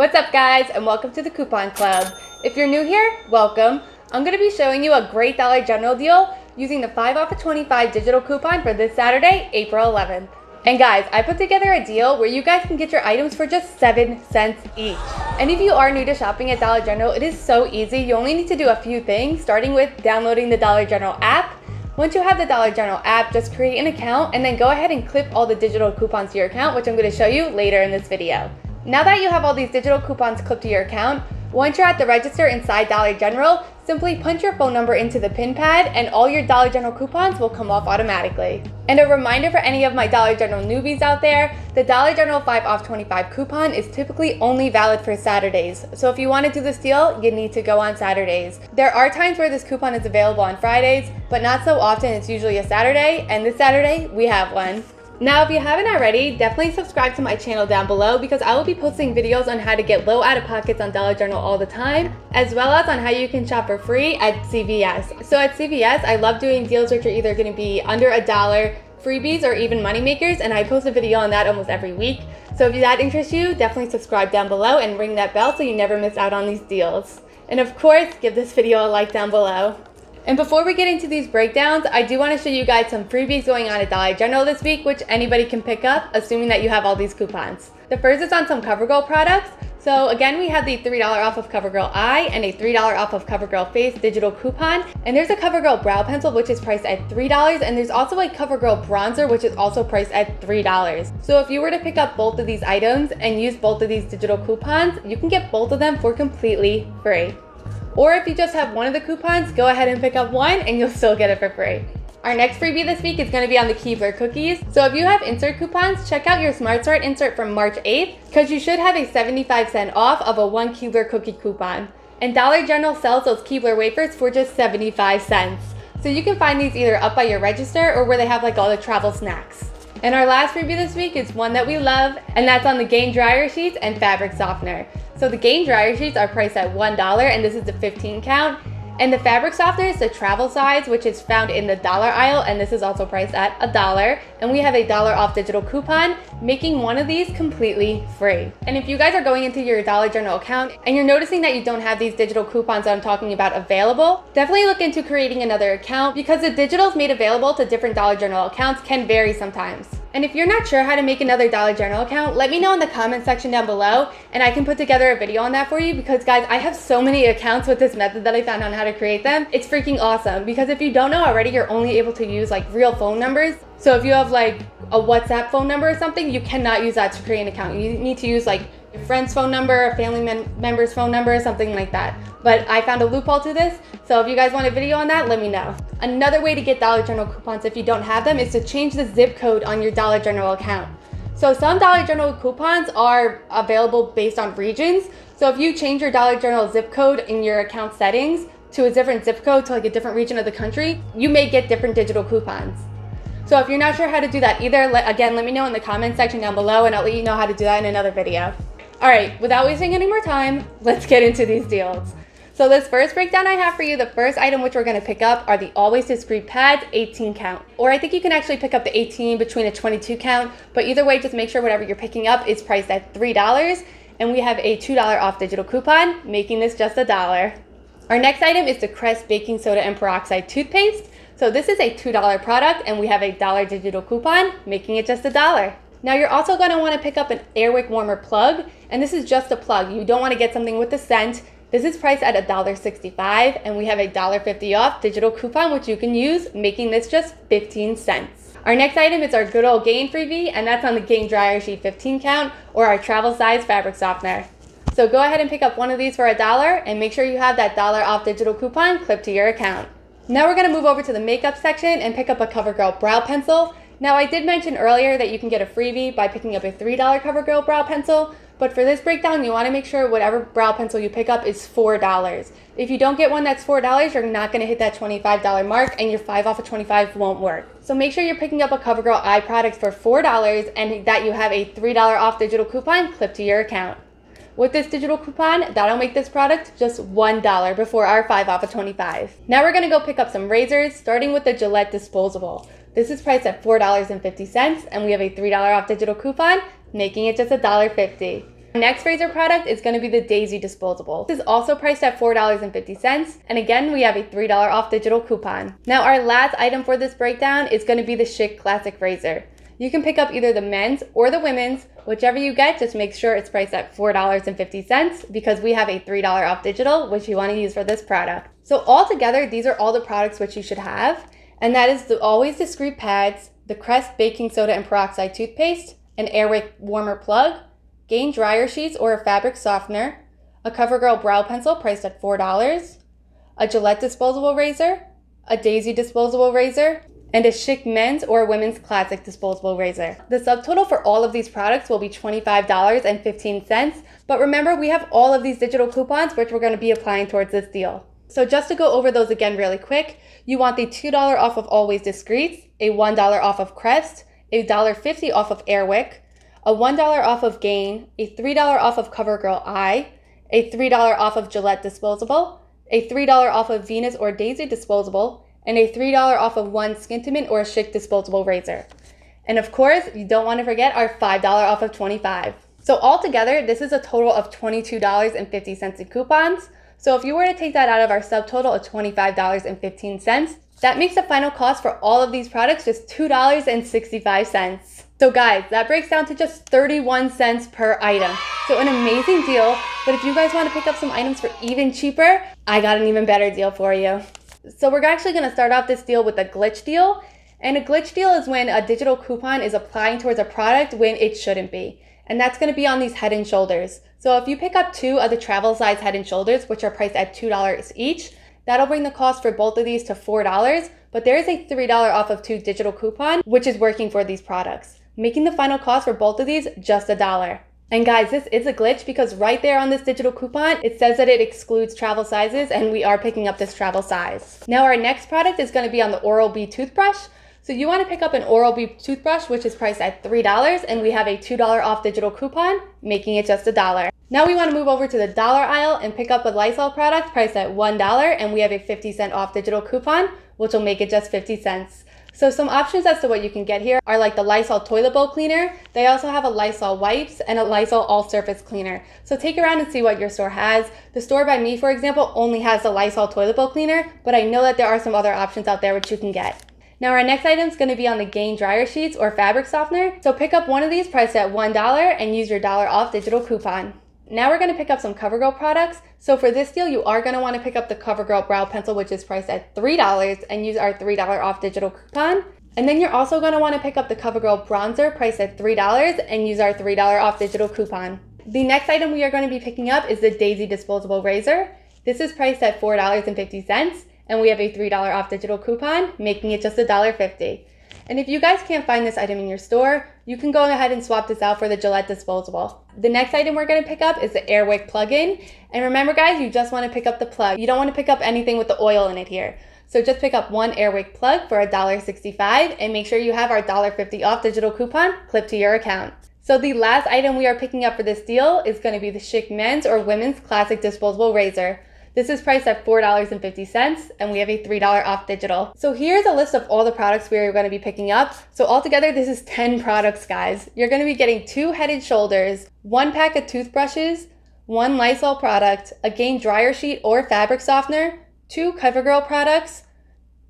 What's up guys, and welcome to the Coupon Club. If you're new here, welcome. I'm going to be showing you a great Dollar General deal using the 5 off of 25 digital coupon for this Saturday, April 11th. And guys, I put together a deal where you guys can get your items for just 7 cents each. And if you are new to shopping at Dollar General, it is so easy. You only need to do a few things, starting with downloading the Dollar General app. Once you have the Dollar General app, just create an account and then go ahead and clip all the digital coupons to your account, which I'm going to show you later in this video. Now that you have all these digital coupons clipped to your account, once you're at the register inside Dollar General, simply punch your phone number into the pin pad and all your Dollar General coupons will come off automatically. And a reminder for any of my Dollar General newbies out there, the Dollar General 5 off 25 coupon is typically only valid for Saturdays. So if you want to do this deal, you need to go on Saturdays. There are times where this coupon is available on Fridays, but not so often. It's usually a Saturday, and this Saturday we have one. Now, if you haven't already, definitely subscribe to my channel down below because I will be posting videos on how to get low out-of-pockets on Dollar General all the time, as well as on how you can shop for free at CVS. So at CVS, I love doing deals which are either going to be under $1, freebies, or even money makers, and I post a video on that almost every week. So if that interests you, definitely subscribe down below and ring that bell so you never miss out on these deals. And of course, give this video a like down below. And before we get into these breakdowns, I do want to show you guys some freebies going on at Dollar General this week, which anybody can pick up, assuming that you have all these coupons. The first is on some COVERGIRL products. So again, we have the $3 off of COVERGIRL Eye and a $3 off of COVERGIRL Face digital coupon. And there's a COVERGIRL Brow Pencil, which is priced at $3. And there's also a COVERGIRL Bronzer, which is also priced at $3. So if you were to pick up both of these items and use both of these digital coupons, you can get both of them for completely free. Or if you just have one of the coupons, go ahead and pick up one and you'll still get it for free. Our next freebie this week is going to be on the KEEBLER cookies. So if you have insert coupons, check out your Smart Start insert from March 8th because you should have a 75% off of a 1 KEEBLER cookie coupon. And Dollar General sells those KEEBLER wafers for just 75 cents. So you can find these either up by your register or where they have like all the travel snacks. And our last freebie this week is one that we love, and that's on the Gain dryer sheets and fabric softener. So the Gain dryer sheets are priced at $1, and this is the 15 count. And the fabric softener is the travel size, which is found in the dollar aisle, and this is also priced at $1. And we have a $1 off digital coupon, making one of these completely free. And if you guys are going into your Dollar General account and you're noticing that you don't have these digital coupons that I'm talking about available, definitely look into creating another account because the digitals made available to different Dollar General accounts can vary sometimes. And if you're not sure how to make another Dollar General account, let me know in the comment section down below and I can put together a video on that for you because guys, I have so many accounts with this method that I found on how to create them. It's freaking awesome because if you don't know already, you're only able to use like real phone numbers. So if you have like a WhatsApp phone number or something, you cannot use that to create an account. You need to use like your friend's phone number, a family member's phone number, something like that. But I found a loophole to this, so if you guys want a video on that, let me know. Another way to get Dollar General coupons if you don't have them is to change the zip code on your Dollar General account. So some Dollar General coupons are available based on regions. So if you change your Dollar General zip code in your account settings to a different zip code to like a different region of the country, you may get different digital coupons. So if you're not sure how to do that either, again, let me know in the comment section down below and I'll let you know how to do that in another video. All right, without wasting any more time, let's get into these deals. So this first breakdown I have for you, the first item which we're going to pick up are the Always Discreet pads 18 count. Or I think you can actually pick up the 18 between a 22 count, but either way, just make sure whatever you're picking up is priced at $3. And we have a $2 off digital coupon, making this just $1. Our next item is the Crest Baking Soda and Peroxide Toothpaste. So this is a $2 product and we have a $1 digital coupon, making it just $1. Now you're also going to want to pick up an Airwick Warmer plug, and this is just a plug. You don't want to get something with a scent. This is priced at $1.65 and we have a $1.50 off digital coupon which you can use, making this just 15 cents. Our next item is our good old Gain freebie, and that's on the Gain dryer sheet 15 count or our travel size fabric softener. So go ahead and pick up one of these for $1 and make sure you have that $1 off digital coupon clipped to your account. Now we're going to move over to the makeup section and pick up a COVERGIRL brow pencil. Now I did mention earlier that you can get a freebie by picking up a $3 COVERGIRL brow pencil, but for this breakdown you want to make sure whatever brow pencil you pick up is $4. If you don't get one that's $4, you're not going to hit that $25 mark and your 5 off of 25 won't work. So make sure you're picking up a COVERGIRL eye product for $4 and that you have a $3 off digital coupon clipped to your account. With this digital coupon, that'll make this product just $1 before our 5 off of 25. Now we're going to go pick up some razors, starting with the Gillette disposable. This is priced at $4.50 and we have a $3 off digital coupon, making it just $1.50. Next razor product is going to be the Daisy disposable. This is also priced at $4.50, and again we have a $3 off digital coupon. Now our last item for this breakdown is going to be the Schick Classic razor. You can pick up either the men's or the women's, whichever you get, just make sure it's priced at $4.50 because we have a $3 off digital, which you want to use for this product. So altogether, these are all the products which you should have, and that is the Always Discreet pads, the Crest baking soda and peroxide toothpaste, an Airwick warmer plug, Gain dryer sheets or a fabric softener, a CoverGirl brow pencil priced at $4, a Gillette disposable razor, a Daisy disposable razor, and a Schick men's or women's classic disposable razor. The subtotal for all of these products will be $25.15, but remember we have all of these digital coupons which we're going to be applying towards this deal. So just to go over those again really quick, you want the $2 off of Always Discreets, a $1 off of Crest, a $1.50 off of Airwick, a $1 off of Gain, a $3 off of CoverGirl Eye, a $3 off of Gillette disposable, a $3 off of Venus or Daisy disposable, and a $3 off of one Skintimate or Schick disposable razor. And of course, you don't want to forget our $5 off of 25. So altogether, this is a total of $22.50 in coupons. So if you were to take that out of our subtotal of $25.15, that makes the final cost for all of these products just $2.65. So guys, that breaks down to just 31 cents per item. So an amazing deal, but if you guys want to pick up some items for even cheaper, I got an even better deal for you. So we're actually going to start off this deal with a glitch deal. And a glitch deal is when a digital coupon is applying towards a product when it shouldn't be. And that's going to be on these Head & Shoulders. So if you pick up 2 of the travel size Head & Shoulders, which are priced at $2 each, that'll bring the cost for both of these to $4. But there is a $3 off of 2 digital coupon, which is working for these products, making the final cost for both of these just $1. And guys, this is a glitch because right there on this digital coupon, it says that it excludes travel sizes, and we are picking up this travel size. Now our next product is going to be on the Oral-B toothbrush. So you want to pick up an Oral-B toothbrush, which is priced at $3, and we have a $2 off digital coupon, making it just $1. Now we want to move over to the dollar aisle and pick up a Lysol product priced at $1, and we have a 50-cent off digital coupon, which will make it just 50 cents. So some options as to what you can get here are like the Lysol toilet bowl cleaner. They also have a Lysol wipes and a Lysol all-surface cleaner. So take around and see what your store has. The store by me, for example, only has the Lysol toilet bowl cleaner, but I know that there are some other options out there which you can get. Now our next item is going to be on the Gain dryer sheets or fabric softener. So pick up one of these priced at $1 and use your $1 off digital coupon. Now we're going to pick up some CoverGirl products. So for this deal, you are going to want to pick up the CoverGirl brow pencil, which is priced at $3, and use our $3 off digital coupon. And then you're also going to want to pick up the CoverGirl bronzer priced at $3 and use our $3 off digital coupon. The next item we are going to be picking up is the Daisy disposable razor. This is priced at $4.50, and we have a $3 off digital coupon, making it just $1.50. And if you guys can't find this item in your store, you can go ahead and swap this out for the Gillette disposable. The next item we're going to pick up is the Airwick plug-in. And remember guys, you just want to pick up the plug. You don't want to pick up anything with the oil in it here. So just pick up one Airwick plug for $1.65 and make sure you have our $1.50 off digital coupon clipped to your account. So the last item we are picking up for this deal is going to be the Schick men's or women's classic disposable razor. This is priced at $4.50, and we have a $3 off digital. So here's a list of all the products we're going to be picking up. So altogether, this is 10 products, guys. You're going to be getting 2 Head & Shoulders, 1 pack of toothbrushes, 1 Lysol product, a Gain dryer sheet or fabric softener, 2 CoverGirl products,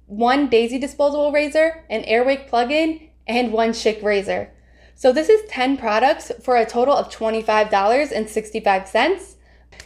1 Daisy disposable razor, an Airwick plug-in, and 1 Schick razor. So this is 10 products for a total of $25.65.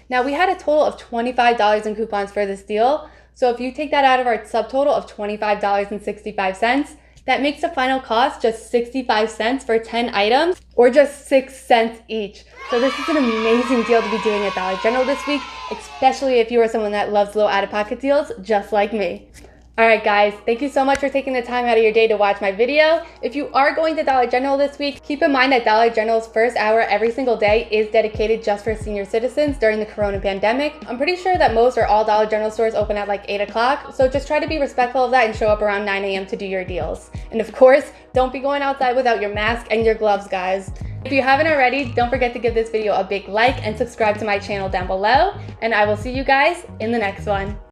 Now we had a total of $25 in coupons for this deal. So if you take that out of our subtotal of $25.65, that makes the final cost just 65 cents for 10 items, or just 6 cents each. So this is an amazing deal to be doing at Dollar General this week, especially if you are someone that loves low out-of-pocket deals just like me. Alright guys, thank you so much for taking the time out of your day to watch my video. If you are going to Dollar General this week, keep in mind that Dollar General's first hour every single day is dedicated just for senior citizens during the corona pandemic. I'm pretty sure that most or all Dollar General stores open at like 8 o'clock, so just try to be respectful of that and show up around 9 a.m. to do your deals. And of course, don't be going outside without your mask and your gloves, guys. If you haven't already, don't forget to give this video a big like and subscribe to my channel down below, and I will see you guys in the next one.